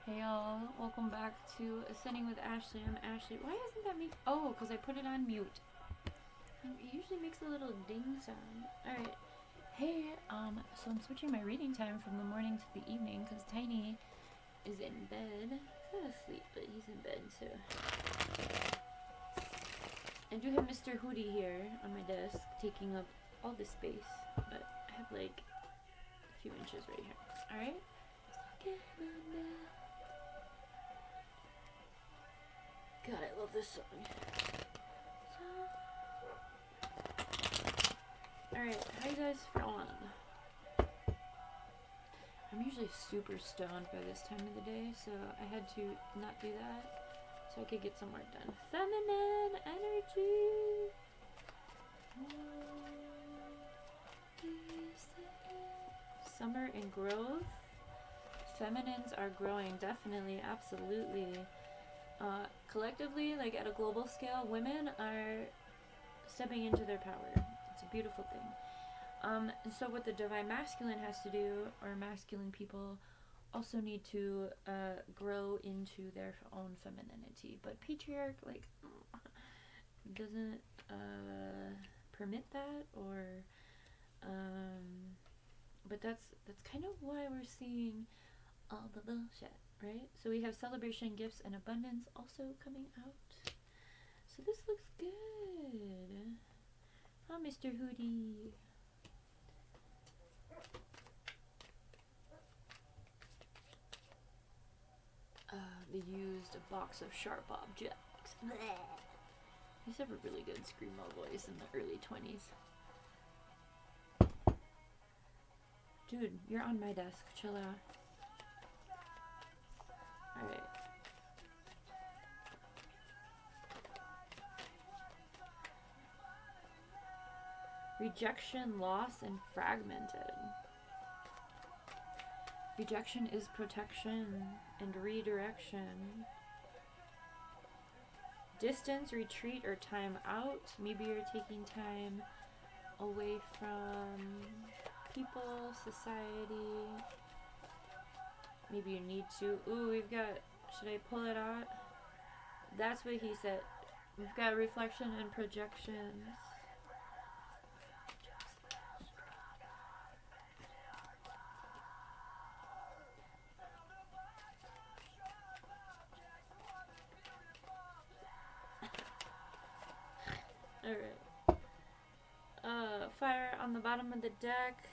Hey y'all, welcome back to Ascending with Ashley. I'm Ashley. Why isn't that me? Oh, because I put it on mute. It usually makes a little ding sound. Alright. Hey, so I'm switching my reading time from the morning to the evening because Tiny is in bed. He's not asleep, but he's in bed, so. I do have Mr. Hootie here on my desk, taking up all the space, but I have like a few inches right here. Alright? God, I love this song. Alright, how you guys feeling? I'm usually super stoned by this time of the day, so I had to not do that so I could get some work done. Feminine energy! Summer and growth. Feminines are growing, definitely, absolutely. Collectively, like at a global scale, women are stepping into their power. It's a beautiful thing. And so what the divine masculine has to do, or masculine people, also need to grow into their own femininity. But patriarch, like, doesn't permit that, or but that's kind of why we're seeing all the bullshit, right? So we have celebration, gifts, and abundance also coming out. So this looks good. Oh, Mr. Hootie. They used a box of sharp objects. He used to have a really good screamo voice in the early 20s. Dude, you're on my desk. Chill out. Alright. Rejection, loss, and fragmented. Rejection is protection and redirection. Distance, retreat, or time out. Maybe you're taking time away from people, society. Maybe you need to. Ooh, we've got. Should I pull it out? That's what he said. We've got reflection and projections. Alright. Fire on the bottom of the deck.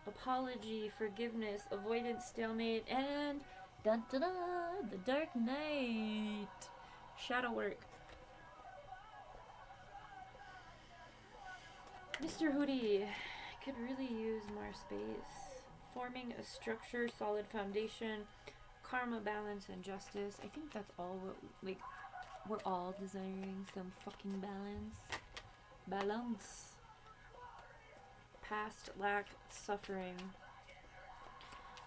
Apology, forgiveness, avoidance, stalemate, and dun dun dun, the Dark Knight. Shadow work. Mr. Hootie could really use more space. Forming a structure, solid foundation, karma, balance, and justice. I think that's all what, like, we're all desiring some fucking balance. Balance. Past lack, suffering.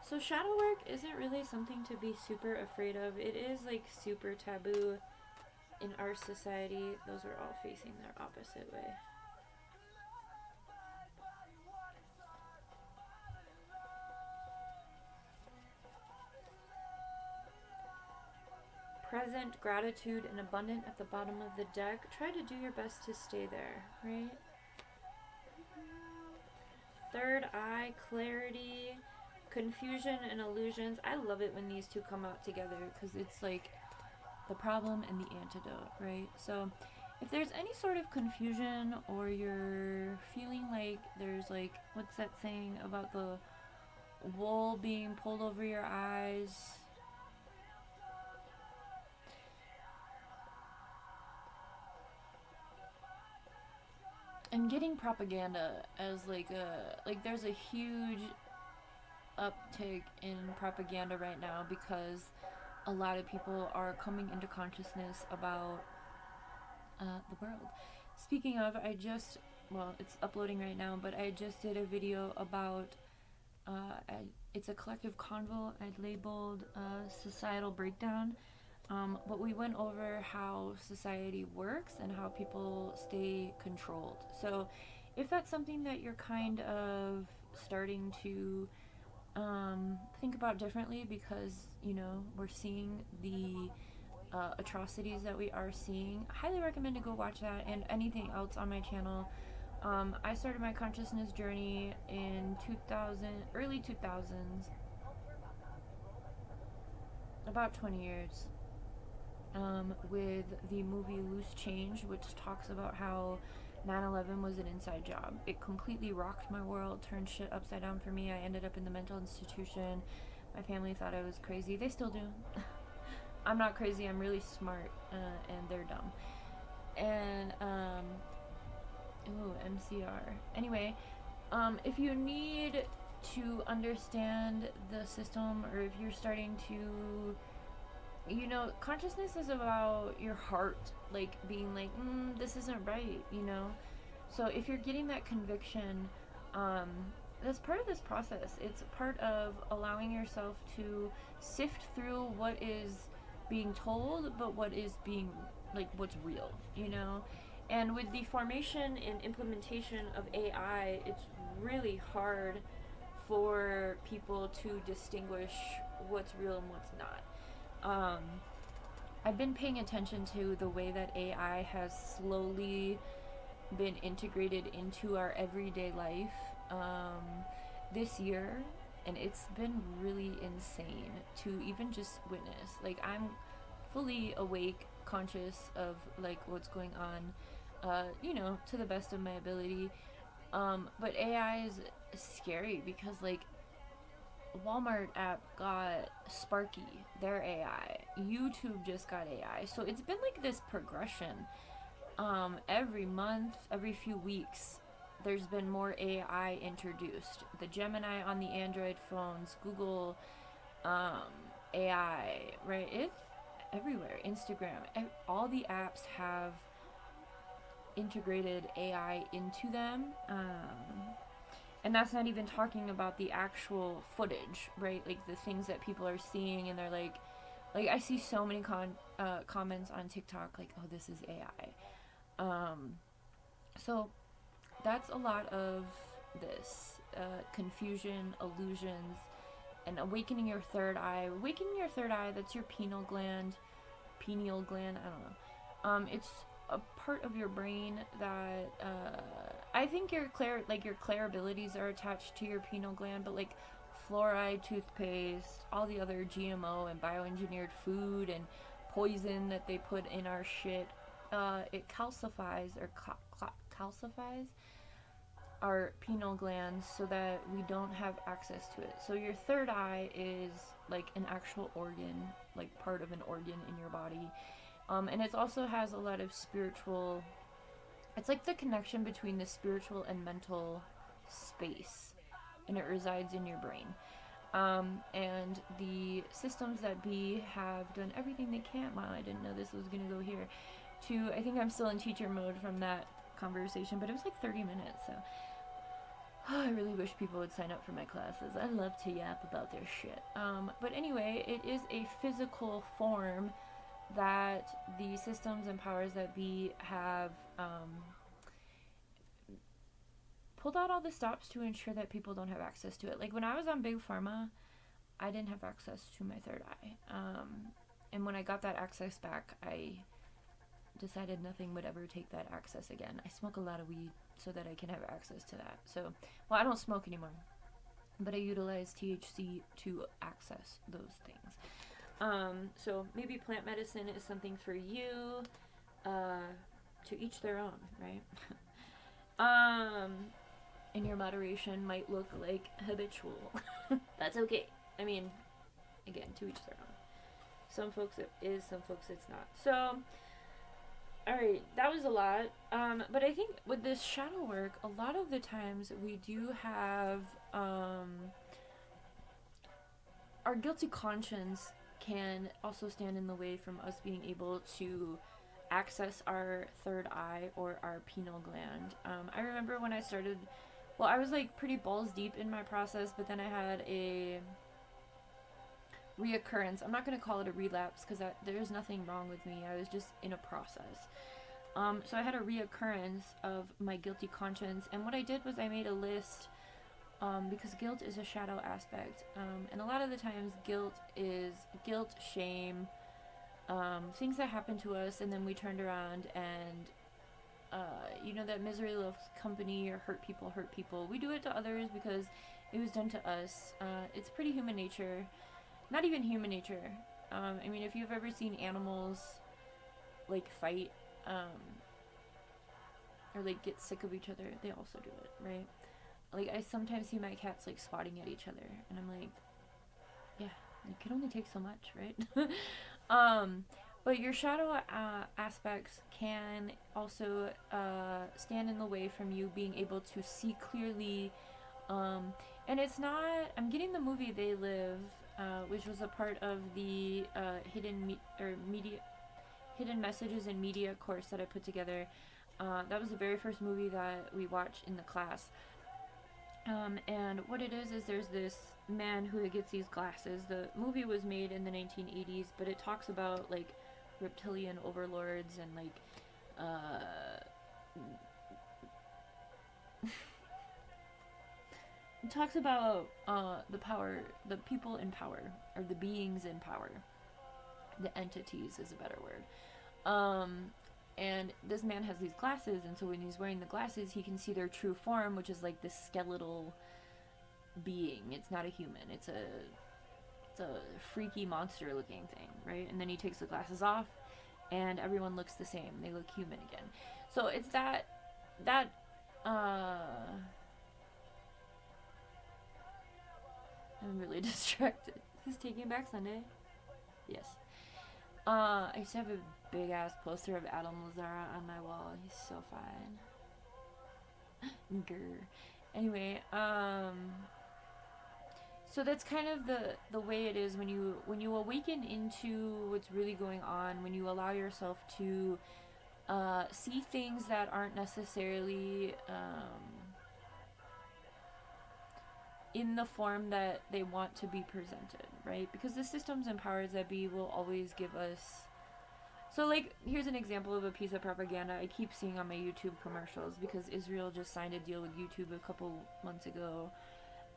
So shadow work isn't really something to be super afraid of. It is like super taboo in our society. Those are all facing their opposite way. Present, gratitude, and abundant at the bottom of the deck. Try to do your best to stay there, right? Third eye, clarity, confusion, and illusions. I love it when these two come out together because it's like the problem and the antidote, right? So if there's any sort of confusion or you're feeling like there's like, what's that saying about the wool being pulled over your eyes? And getting propaganda as like there's a huge uptick in propaganda right now because a lot of people are coming into consciousness about the world. Speaking of, it's uploading right now, but I just did a video about it's a collective convo I'd labeled societal breakdown. But we went over how society works and how people stay controlled. So if that's something that you're kind of starting to think about differently because, you know, we're seeing the atrocities that we are seeing. I highly recommend to go watch that and anything else on my channel. I started my consciousness journey in early 2000s, about 20 years, with the movie Loose Change, which talks about how 9/11 was an inside job. It completely rocked my world, turned shit upside down for me. I ended up in the mental institution. My family thought I was crazy. They still do. I'm not crazy. I'm really smart, and they're dumb. And ooh, MCR. Anyway, if you need to understand the system, or if you're starting to, you know, consciousness is about your heart, like being like, this isn't right, you know. So if you're getting that conviction, that's part of this process. It's part of allowing yourself to sift through what is being told, but what is being, like, what's real, you know. And with the formation and implementation of AI, it's really hard for people to distinguish what's real and what's not. I've been paying attention to the way that AI has slowly been integrated into our everyday life this year, and it's been really insane to even just witness. Like, I'm fully awake, conscious of like what's going on, you know, to the best of my ability. But AI is scary because, like, Walmart app got Sparky, their AI. YouTube just got AI. So it's been like this progression. Every month, every few weeks, there's been more AI introduced. The Gemini on the Android phones, Google AI, right? It's everywhere. Instagram, all the apps have integrated AI into them. And that's not even talking about the actual footage, right? Like the things that people are seeing, and they're like I see so many comments on TikTok like, oh, this is AI. So that's a lot of this confusion, illusions, and awakening your third eye. Awakening your third eye, that's your pineal gland, I don't know. It's a part of your brain that I think your clair abilities are attached to your pineal gland, but like fluoride toothpaste, all the other GMO and bioengineered food and poison that they put in our shit, it calcifies or calcifies our pineal glands so that we don't have access to it. So your third eye is like an actual organ, like part of an organ in your body. And it also has a lot of spiritual, it's like the connection between the spiritual and mental space, and it resides in your brain. And the systems that be have done everything they can. Wow, I didn't know this was going to go here. I think I'm still in teacher mode from that conversation, but it was like 30 minutes, so I really wish people would sign up for my classes. I love to yap about their shit. But anyway, it is a physical form that the systems and powers that be have pulled out all the stops to ensure that people don't have access to it. Like when I was on Big Pharma, I didn't have access to my third eye. And when I got that access back, I decided nothing would ever take that access again. I smoke a lot of weed so that I can have access to that. So, well, I don't smoke anymore, but I utilize THC to access those things. So maybe plant medicine is something for you, to each their own, right? And your moderation might look like habitual. That's okay. I mean, again, to each their own. Some folks it is, some folks it's not. So, alright, that was a lot. But I think with this shadow work, a lot of the times we do have, our guilty conscience can also stand in the way from us being able to access our third eye or our pineal gland. I remember when I started, well, I was like pretty balls deep in my process, but then I had a reoccurrence. I'm not going to call it a relapse because there's nothing wrong with me. I was just in a process. So I had a reoccurrence of my guilty conscience, and what I did was I made a list because guilt is a shadow aspect. And a lot of the times, guilt is guilt, shame, things that happen to us, and then we turned around and, that misery loves company, or hurt people. We do it to others because it was done to us. It's pretty human nature. Not even human nature. If you've ever seen animals, like, fight, or, like, get sick of each other, they also do it, right? Like, I sometimes see my cats, like, swatting at each other, and I'm like, yeah, you can only take so much, right? But your shadow aspects can also stand in the way from you being able to see clearly. And it's not. I'm getting the movie They Live, which was a part of the hidden messages in media course that I put together. That was the very first movie that we watched in the class. And what it is there's this man who gets these glasses. The movie was made in the 1980s, but it talks about, like, reptilian overlords and, like, it talks about the power, the people in power, or the beings in power. The entities is a better word. And this man has these glasses, and so when he's wearing the glasses, he can see their true form, which is, like, this skeletal being. It's not a human. It's a freaky monster looking thing, right? And then he takes the glasses off, and everyone looks the same. They look human again. So it's that I'm really distracted. Is this Taking Back Sunday? Yes. I used to have a big ass poster of Adam Lazara on my wall. He's so fine. Grr. Anyway, so that's kind of the way it is when you awaken into what's really going on, when you allow yourself to see things that aren't necessarily in the form that they want to be presented, right? Because the systems and powers that be will always give us. So, like, here's an example of a piece of propaganda I keep seeing on my YouTube commercials, because Israel just signed a deal with YouTube a couple months ago.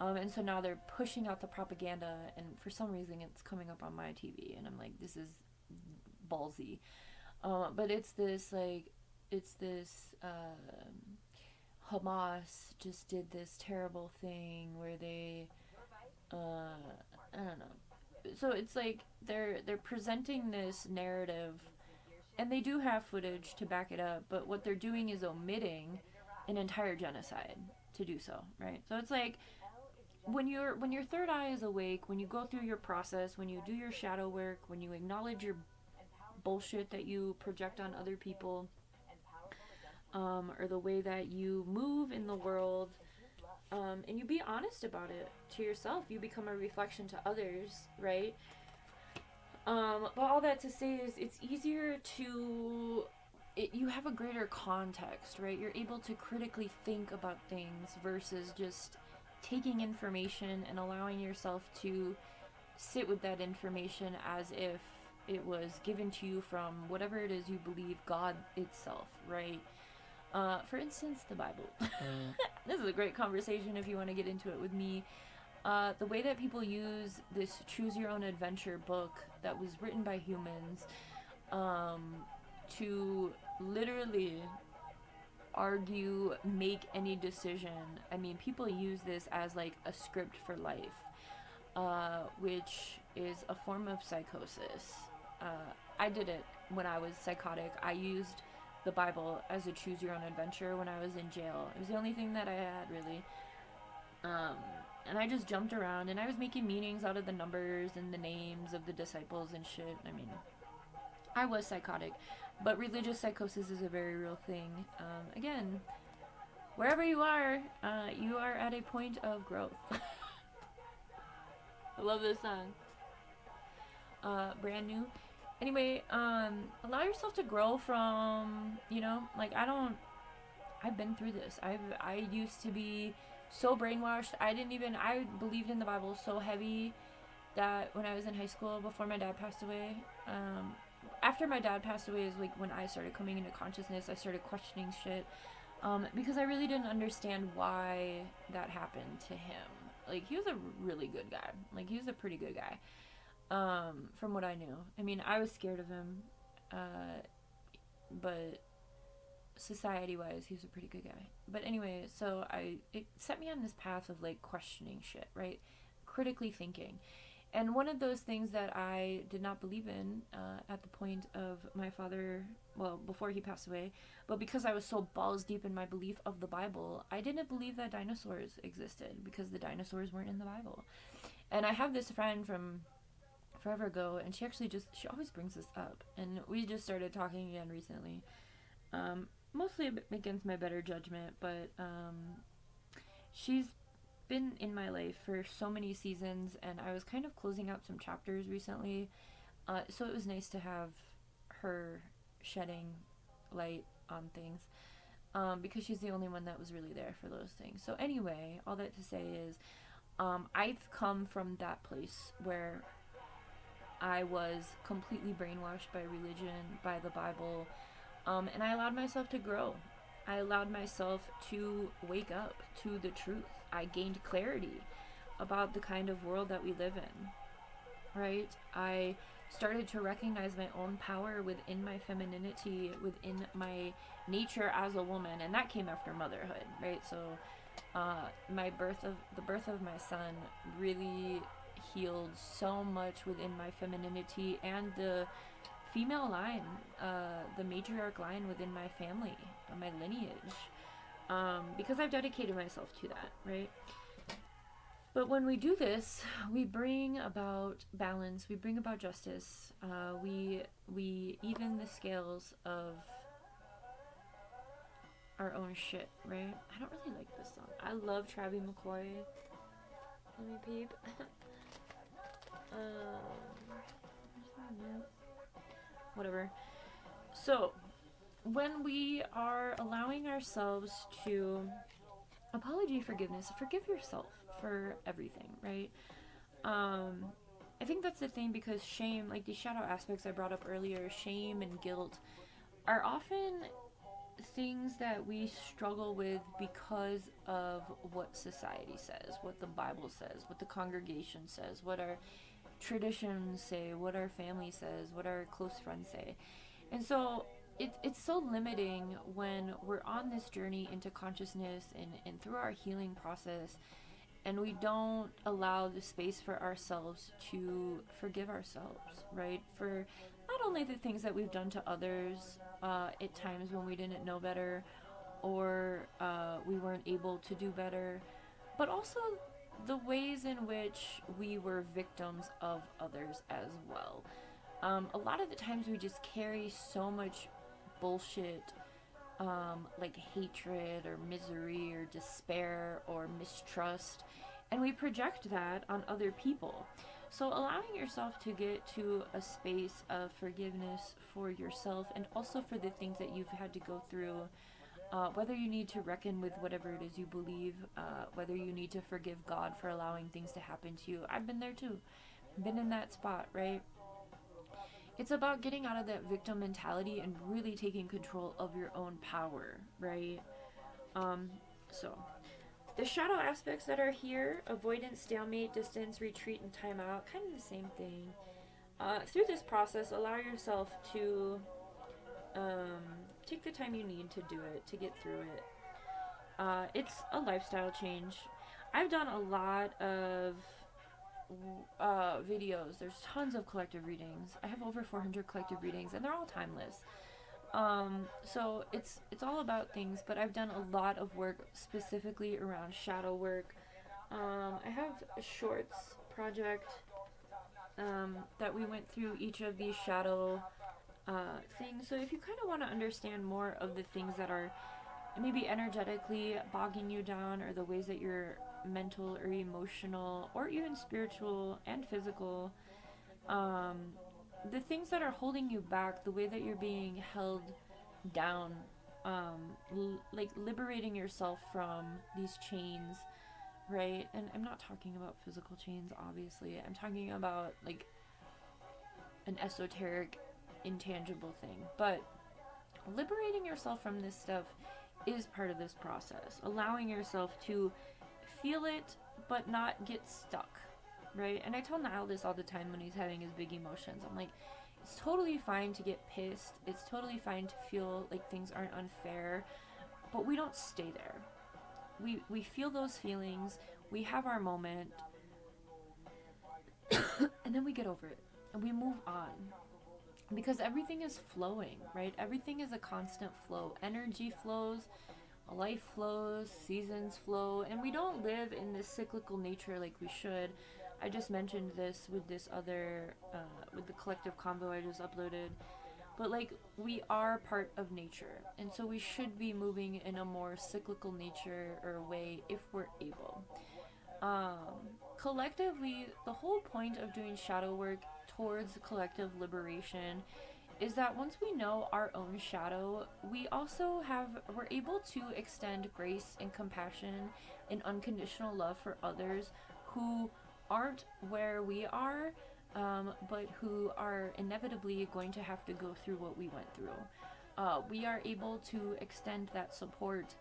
And so now they're pushing out the propaganda, and for some reason it's coming up on my TV, and I'm like, this is ballsy. But it's this Hamas just did this terrible thing where they, I don't know. So it's like they're presenting this narrative, and they do have footage to back it up, but what they're doing is omitting an entire genocide to do so, right? So it's like, when your third eye is awake, when you go through your process, when you do your shadow work, when you acknowledge your bullshit that you project on other people, or the way that you move in the world, and you be honest about it to yourself, you become a reflection to others, right? But all that to say is, it's easier to... you have a greater context, right? You're able to critically think about things versus just taking information and allowing yourself to sit with that information as if it was given to you from whatever it is you believe, God itself, right? For instance, the Bible. This is a great conversation if you want to get into it with me. The way that people use this Choose Your Own Adventure book that was written by humans to literally argue, make any decision. I mean, people use this as, like, a script for life, which is a form of psychosis. I did it when I was psychotic. I used the Bible as a choose your own adventure when I was in jail. It was the only thing that I had, really. And I just jumped around, and I was making meanings out of the numbers and the names of the disciples and shit. I mean, I was psychotic. But religious psychosis is a very real thing. Again, wherever you are at a point of growth. I love this song. Brand new. Anyway, allow yourself to grow from, like, I've been through this. I used to be so brainwashed. I believed in the Bible so heavy that when I was in high school, before my dad passed away, after my dad passed away is, like, when I started coming into consciousness. I started questioning shit. because I really didn't understand why that happened to him. Like, he was a really good guy. Like, he was a pretty good guy, from what I knew. I mean, I was scared of him, but society-wise, he was a pretty good guy. But anyway, so it set me on this path of, like, questioning shit, right? Critically thinking. And one of those things that I did not believe in at the point of my father, well, before he passed away, but because I was so balls deep in my belief of the Bible, I didn't believe that dinosaurs existed because the dinosaurs weren't in the Bible. And I have this friend from forever ago, and she always brings this up. And we just started talking again recently. Mostly against my better judgment, but she's been in my life for so many seasons, and I was kind of closing out some chapters recently, so it was nice to have her shedding light on things, because she's the only one that was really there for those things. So anyway, all that to say is, I've come from that place where I was completely brainwashed by religion, by the Bible, and I allowed myself to grow. I allowed myself to wake up to the truth. I gained clarity about the kind of world that we live in, right? I started to recognize my own power within my femininity, within my nature as a woman, and that came after motherhood, right? So the birth of my son really healed so much within my femininity and the female line, the matriarch line within my family, my lineage, because I've dedicated myself to that, right? But when we do this, we bring about balance, we bring about justice, we even the scales of our own shit, right? I don't really like this song. I love Travie McCoy. Let me peep. Whatever. So, when we are allowing ourselves to forgive yourself for everything, right? I think that's the thing, because shame, like the shadow aspects I brought up earlier, shame and guilt are often things that we struggle with because of what society says, what the Bible says, what the congregation says, what our traditions say, what our family says, what our close friends say. And so it's so limiting when we're on this journey into consciousness and through our healing process, and we don't allow the space for ourselves to forgive ourselves, right? For not only the things that we've done to others at times when we didn't know better, or we weren't able to do better, but also the ways in which we were victims of others as well. A lot of the times we just carry so much bullshit, like hatred or misery or despair or mistrust, and we project that on other people. So allowing yourself to get to a space of forgiveness for yourself, and also for the things that you've had to go through, whether you need to reckon with whatever it is you believe, whether you need to forgive God for allowing things to happen to you. I've been there too. Been in that spot, right? It's about getting out of that victim mentality and really taking control of your own power, right? So, the shadow aspects that are here, avoidance, stalemate, distance, retreat, and timeout, kind of the same thing. Through this process, allow yourself to take the time you need to do it, to get through it. It's a lifestyle change. I've done a lot of videos. There's tons of collective readings. I have over 400 collective readings, and they're all timeless. So it's all about things, but I've done a lot of work specifically around shadow work. I have a shorts project that we went through each of these shadow things. So if you kind of want to understand more of the things that are maybe energetically bogging you down, or the ways that you're mental or emotional or even spiritual and physical, the things that are holding you back, the way that you're being held down, like liberating yourself from these chains, right? And I'm not talking about physical chains, obviously. I'm talking about like an esoteric, intangible thing. But liberating yourself from this stuff is part of this process. Allowing yourself to feel it, but not get stuck, right? And I tell Niall this all the time when he's having his big emotions. I'm like, it's totally fine to get pissed. It's totally fine to feel like things aren't unfair, but we don't stay there. We feel those feelings, we have our moment, and then we get over it and we move on. Because everything is flowing, right? Everything is a constant flow. Energy flows, life flows, seasons flow, and we don't live in this cyclical nature like we should. I just mentioned this with this other, with the collective convo I just uploaded. But like, we are part of nature, and so we should be moving in a more cyclical nature or way if we're able. Collectively, the whole point of doing shadow work towards collective liberation is that once we know our own shadow, we're able to extend grace and compassion and unconditional love for others who aren't where we are, but who are inevitably going to have to go through what we went through. We are able to extend that support,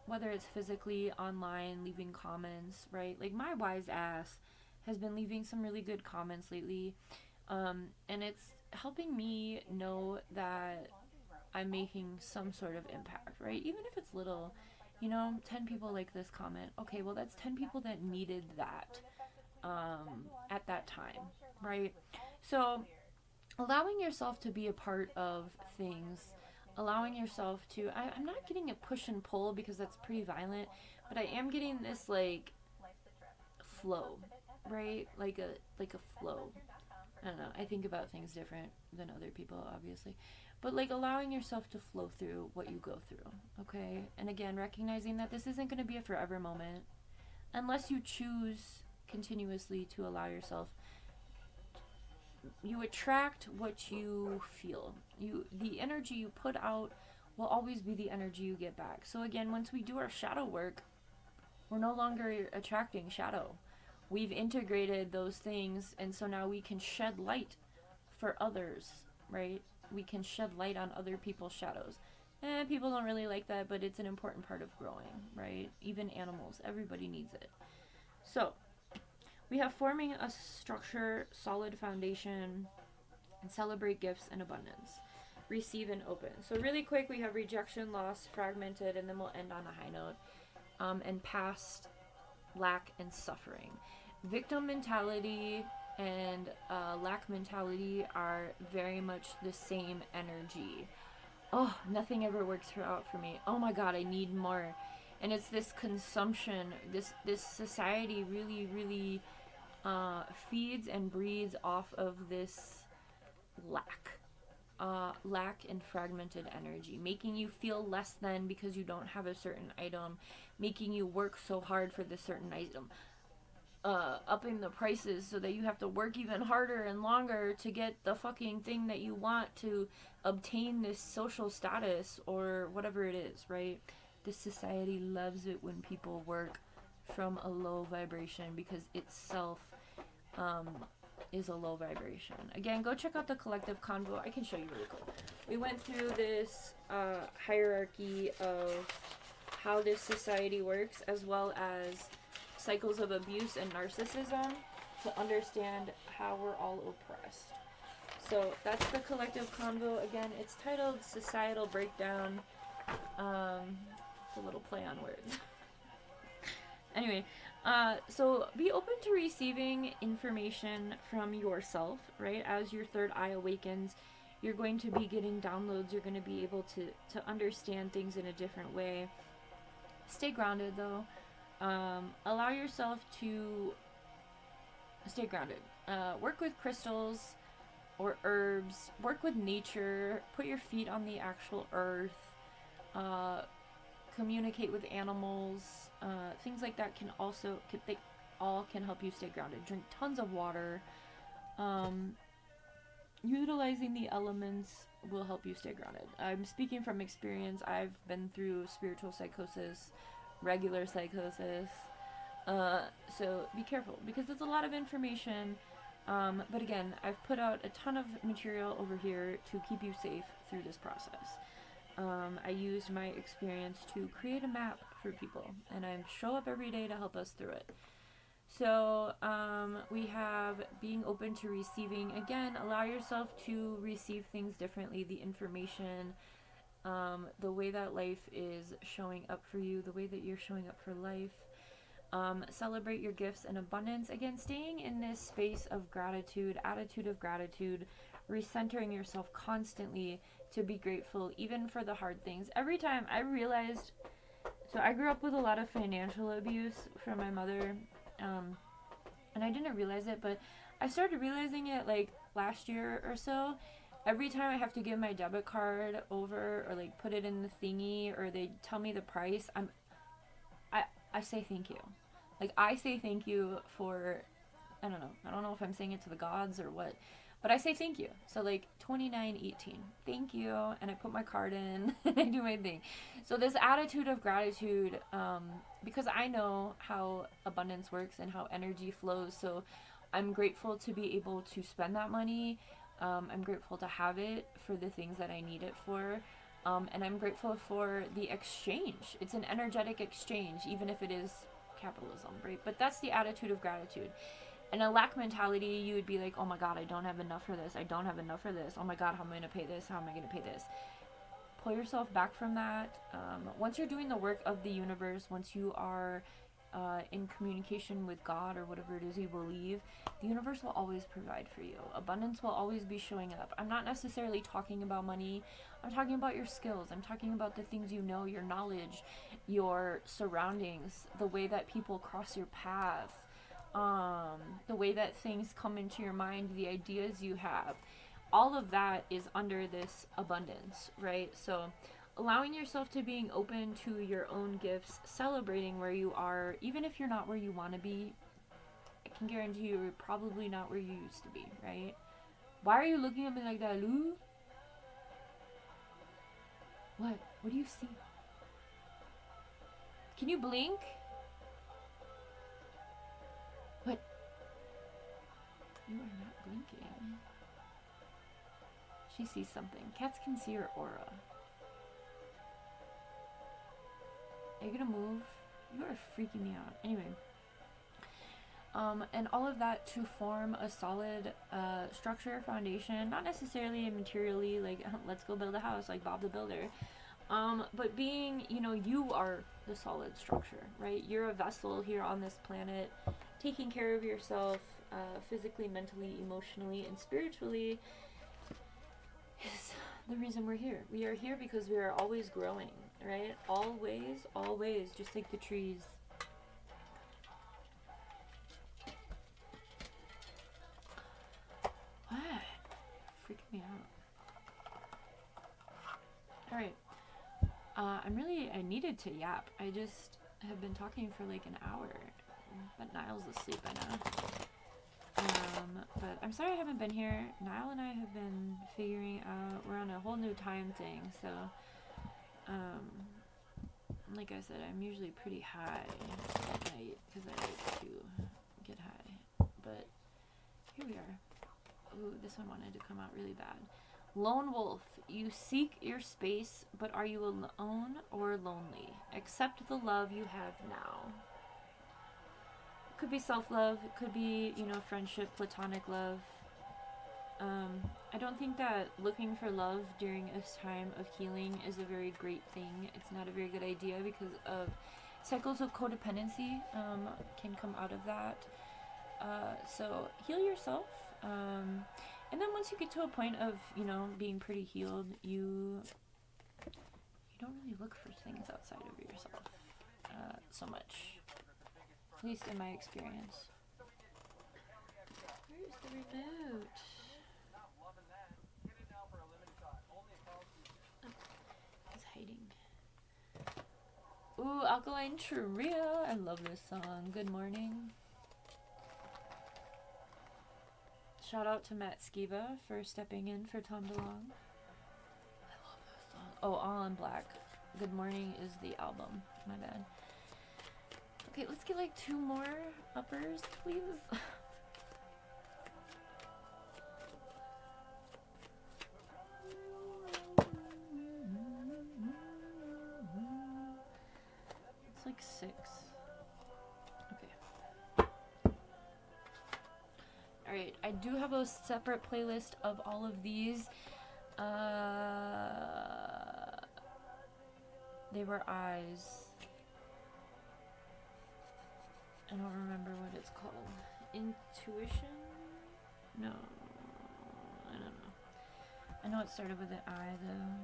whether it's physically, online, leaving comments, right? Like, my wise ass has been leaving some really good comments lately, and it's helping me know that I'm making some sort of impact, right? Even if it's little, 10 people like this comment. Okay, well, that's 10 people that needed that at that time, right? So, allowing yourself to be a part of things, allowing yourself to, I'm not getting a push and pull because that's pretty violent, but I am getting this, like, flow, right? Like a flow. I don't know. I think about things different than other people, obviously. But like, allowing yourself to flow through what you go through, okay? And again, recognizing that this isn't going to be a forever moment unless you choose continuously to allow yourself. You attract what you feel. The energy you put out will always be the energy you get back. So again, once we do our shadow work, we're no longer attracting shadow. We've integrated those things, and so now we can shed light for others, right? We can shed light on other people's shadows. And people don't really like that, but it's an important part of growing, right? Even animals, everybody needs it. So, we have forming a structure, solid foundation, and celebrate gifts and abundance. Receive and open. So really quick, we have rejection, loss, fragmented, and then we'll end on a high note. And past, lack, and suffering. Victim mentality and lack mentality are very much the same energy. Oh, nothing ever works out for me. Oh my god, I need more. And it's this consumption, this society really feeds and breeds off of this lack and fragmented energy, making you feel less than because you don't have a certain item, making you work so hard for this certain item, upping the prices so that you have to work even harder and longer to get the fucking thing that you want to obtain this social status or whatever it is, right? This society loves it when people work from a low vibration because itself is a low vibration. Again, go check out the collective convo. I can show you really cool. We went through this hierarchy of how this society works, as well as cycles of abuse and narcissism, to understand how we're all oppressed. So that's the collective convo. Again, it's titled Societal Breakdown. It's a little play on words. Anyway, so be open to receiving information from yourself, right? As your third eye awakens, you're going to be getting downloads. You're going to be able to understand things in a different way. Stay grounded, though. Allow yourself to stay grounded. Work with crystals or herbs. Work with nature. Put your feet on the actual earth. Communicate with animals. Things like that can help you stay grounded. Drink tons of water. Utilizing the elements will help you stay grounded. I'm speaking from experience. I've been through spiritual psychosis, regular psychosis. So be careful because it's a lot of information. But again, I've put out a ton of material over here to keep you safe through this process. I used my experience to create a map for people, and I show up every day to help us through it. So we have being open to receiving. Again, allow yourself to receive things differently, the information, the way that life is showing up for you, the way that you're showing up for life. Celebrate your gifts and abundance. Again, staying in this space of gratitude, attitude of gratitude, recentering yourself constantly to be grateful, even for the hard things. Every time I realized, so I grew up with a lot of financial abuse from my mother, and I didn't realize it, but I started realizing it like last year or so. Every time I have to give my debit card over or like put it in the thingy or they tell me the price, I say thank you. Like I say thank you for, I don't know if I'm saying it to the gods or what, but I say thank you. So like 29.18, thank you, and I put my card in and I do my thing. So this attitude of gratitude, because I know how abundance works and how energy flows. So I'm grateful to be able to spend that money. I'm grateful to have it for the things that I need it for. And I'm grateful for the exchange. It's an energetic exchange, even if it is capitalism, right? But that's the attitude of gratitude. In a lack mentality, you would be like, oh my God, I don't have enough for this. I don't have enough for this. Oh my God, how am I going to pay this? How am I going to pay this? Pull yourself back from that. Once you're doing the work of the universe, once you are in communication with God or whatever it is you believe, the universe will always provide for you. Abundance will always be showing up. I'm not necessarily talking about money. I'm talking about your skills. I'm talking about the things you know, your knowledge, your surroundings, the way that people cross your path, the way that things come into your mind, the ideas you have. All of that is under this abundance, right? So allowing yourself to being open to your own gifts, celebrating where you are, even if you're not where you want to be. I can guarantee you're probably not where you used to be, right? Why are you looking at me like that, Lou? What? What do you see? Can you blink? What? You are not blinking. She sees something. Cats can see her aura. Are you gonna move? You are freaking me out. Anyway. And all of that to form a solid structure, foundation, not necessarily materially, like let's go build a house like Bob the Builder, but being, you are the solid structure, right? You're a vessel here on this planet, taking care of yourself physically, mentally, emotionally, and spiritually is the reason we're here. We are here because we are always growing, right? Always, just like the trees. What? Freaking me out. Alright. I needed to yap. I just have been talking for like an hour. But Niall's asleep by now. But I'm sorry I haven't been here. Niall and I have been figuring out, we're on a whole new time thing, so, like I said, I'm usually pretty high at night, because I like to get high, but here we are. Ooh, this one wanted to come out really bad. Lone wolf, you seek your space, but are you alone or lonely? Accept the love you have now. Could be self-love, it could be, friendship, platonic love. I don't think that looking for love during a time of healing is a very great thing. It's not a very good idea because of cycles of codependency can come out of that. So heal yourself. And then once you get to a point of, being pretty healed, you don't really look for things outside of yourself so much. At least in my experience. Where's the remote? Oh, he's hiding. Ooh, Alkaline Trio. I love this song. Good morning. Shout out to Matt Skiba for stepping in for Tom DeLonge. I love this song. Oh, All in Black. Good Morning is the album. My bad. Okay, let's get like 2 more uppers, please. 6. Okay. Alright, I do have a separate playlist of all of these. They were eyes. I don't remember what it's called. Intuition? No. I don't know. I know it started with an I though.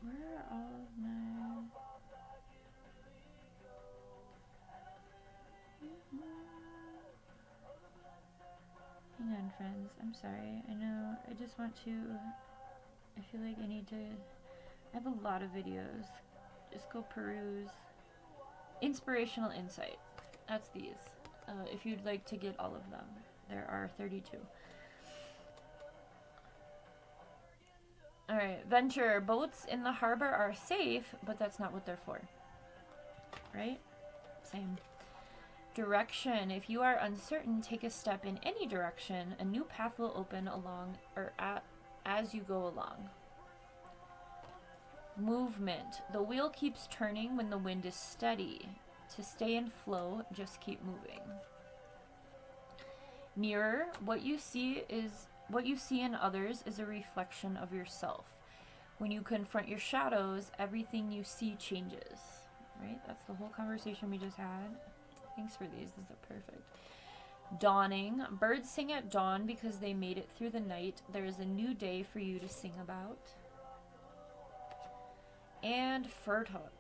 Where are all of my... Hang on, friends. I'm sorry. I know. I just want to... I feel like I need to... I have a lot of videos. Just go peruse. Inspirational Insight. That's these. If you'd like to get all of them. There are 32. Alright, Venture. Boats in the harbor are safe, but that's not what they're for. Right? Same. Direction. If you are uncertain, take a step in any direction. A new path will open along or as you go along. Movement. The wheel keeps turning when the wind is steady. To stay in flow, just keep moving. Mirror. What you see in others is a reflection of yourself. When you confront your shadows, everything you see changes. Right? That's the whole conversation we just had. Thanks for these. These are perfect. Dawning. Birds sing at dawn because they made it through the night. There is a new day for you to sing about. And fertile.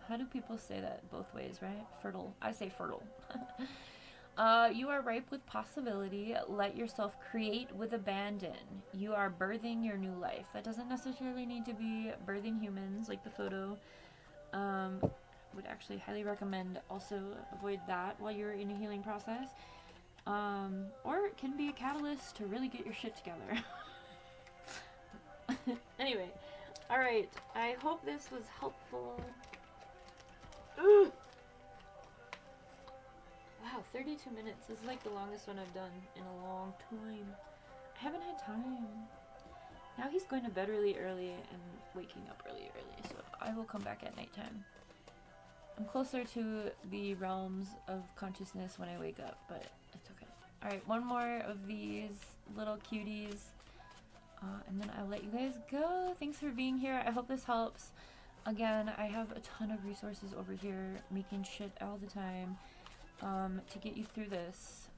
How do people say that both ways, right? Fertile. I say fertile. You are ripe with possibility. Let yourself create with abandon. You are birthing your new life. That doesn't necessarily need to be birthing humans, like the photo. Would actually highly recommend also avoid that while you're in a healing process. Or it can be a catalyst to really get your shit together. Anyway, alright. I hope this was helpful. Ooh. Wow, 32 minutes. This is like the longest one I've done in a long time. I haven't had time. Now he's going to bed really early and waking up really early, so I will come back at nighttime. I'm closer to the realms of consciousness when I wake up, but it's okay. Alright, one more of these little cuties, and then I'll let you guys go. Thanks for being here. I hope this helps. Again, I have a ton of resources over here, making shit all the time, to get you through this.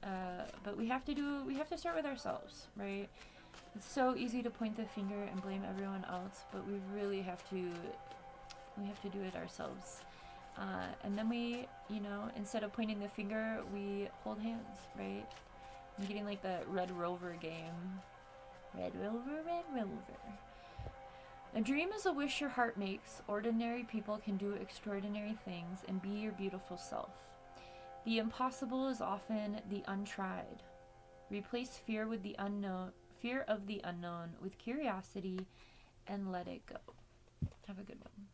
But we have to start with ourselves, right? It's so easy to point the finger and blame everyone else, but we really have to do it ourselves. And then we, instead of pointing the finger, we hold hands, right? I'm getting like the Red Rover game. Red Rover, Red Rover. A dream is a wish your heart makes. Ordinary people can do extraordinary things and be your beautiful self. The impossible is often the untried. Replace fear of the unknown with curiosity and let it go. Have a good one.